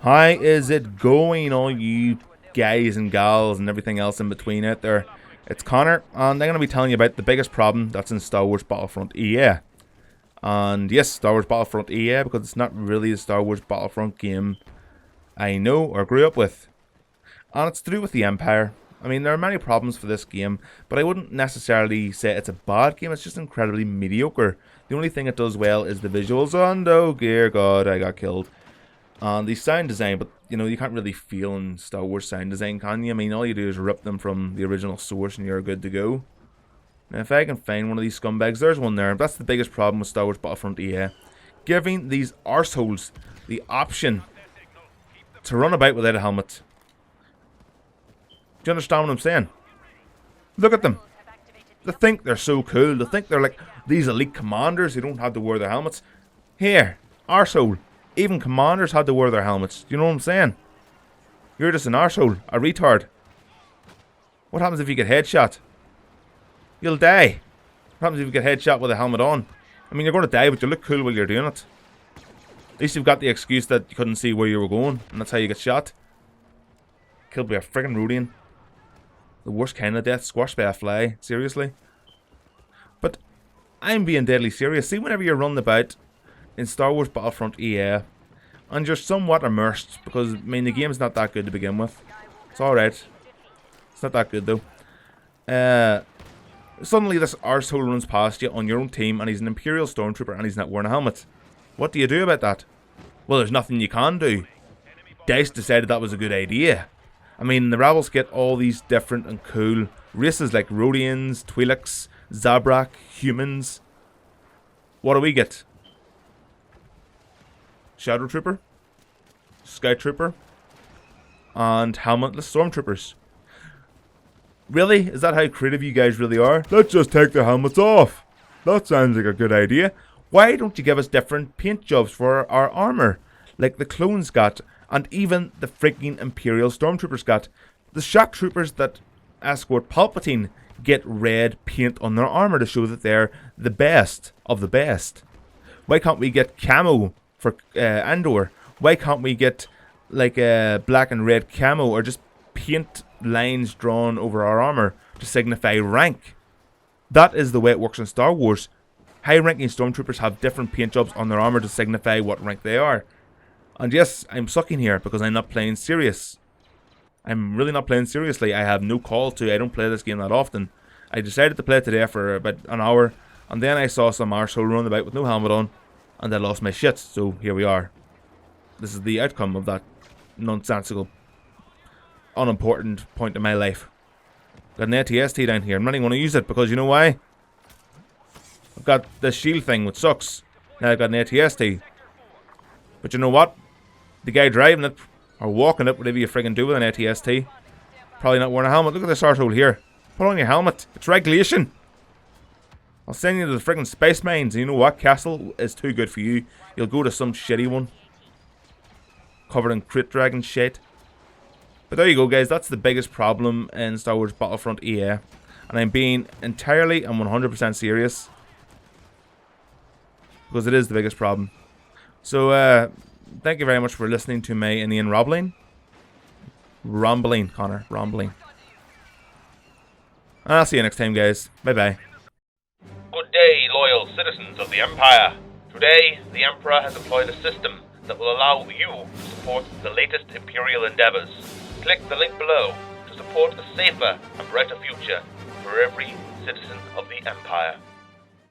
How is it going, all you guys and gals and everything else in between out there? It's Connor, and I'm going to be telling you about the biggest problem that's in Star Wars Battlefront EA. And yes, Star Wars Battlefront EA, because it's not really a Star Wars Battlefront game I know or grew up with. And it's to do with the Empire. I mean, there are many problems for this game, but I wouldn't necessarily say it's a bad game. It's just incredibly mediocre. The only thing it does well is the visuals, and oh dear God, I got killed. And the sound design, but you know, you can't really feel in Star Wars sound design, can you? I mean, all you do is rip them from the original source and you're good to go. Now, if I can find one of these scumbags, there's one there. That's the biggest problem with Star Wars Battlefront EA. Giving these arseholes the option to run about without a helmet. Do you understand what I'm saying? Look at them. They think they're so cool. They think they're like these elite commanders who don't have to wear their helmets. Here, arsehole. Even commanders had to wear their helmets. Do you know what I'm saying? You're just an arsehole, a retard. What happens if you get headshot? You'll die. What happens if you get headshot with a helmet on? I mean, you're going to die, but you look cool while you're doing it. At least you've got the excuse that you couldn't see where you were going, and that's how you get shot. Killed by a friggin' Rodian. The worst kind of death, squashed by a fly. Seriously. But I'm being deadly serious. See, whenever you're running about in Star Wars Battlefront EA, and you're somewhat immersed, because, I mean, the game's not that good to begin with. It's alright. It's not that good, though. Suddenly this arsehole runs past you on your own team, and he's an Imperial Stormtrooper, and he's not wearing a helmet. What do you do about that? Well, there's nothing you can do. DICE decided that was a good idea. I mean, the Rebels get all these different and cool races like Rodians, Twi'leks, Zabrak, humans. What do we get? Shadow Trooper, Scout Trooper, and helmetless Stormtroopers. Really? Is that how creative you guys really are? Let's just take the helmets off. That sounds like a good idea. Why don't you give us different paint jobs for our armor, like the clones got, and even the freaking Imperial Stormtroopers got? The shock troopers that escort Palpatine get red paint on their armor to show that they're the best of the best. Why can't we get camo for Andor? Why can't we get like a black and red camo, or just paint lines drawn over our armor to signify rank? That is the way it works in Star Wars. High-ranking Stormtroopers have different paint jobs on their armor to signify what rank they are. And yes, I'm sucking here because I'm not playing serious. I'm really not playing seriously. I have no call to. I don't play this game that often. I decided to play it today for about an hour, and then I saw some arsehole run about with no helmet on, and I lost my shit, so here we are. This is the outcome of that nonsensical, unimportant point in my life. Got an ATST down here. I'm not even going to use it because you know why? I've got this shield thing which sucks. Now I've got an ATST. But you know what? The guy driving it, or walking it, whatever you friggin' do with an ATST, probably not wearing a helmet. Look at this arsehole here. Put on your helmet. It's regulation. I'll send you to the friggin' space mines. And you know what? Castle is too good for you. You'll go to some shitty one, covered in crit dragon shit. But there you go, guys. That's the biggest problem in Star Wars Battlefront EA. And I'm being entirely and 100% serious, because it is the biggest problem. So, thank you very much for listening to my Indian rambling. Rambling, Connor. Rambling. And I'll see you next time, guys. Bye-bye. Good day, loyal citizens of the Empire. Today, the Emperor has employed a system that will allow you to support the latest Imperial endeavors. Click the link below to support a safer and brighter future for every citizen of the Empire.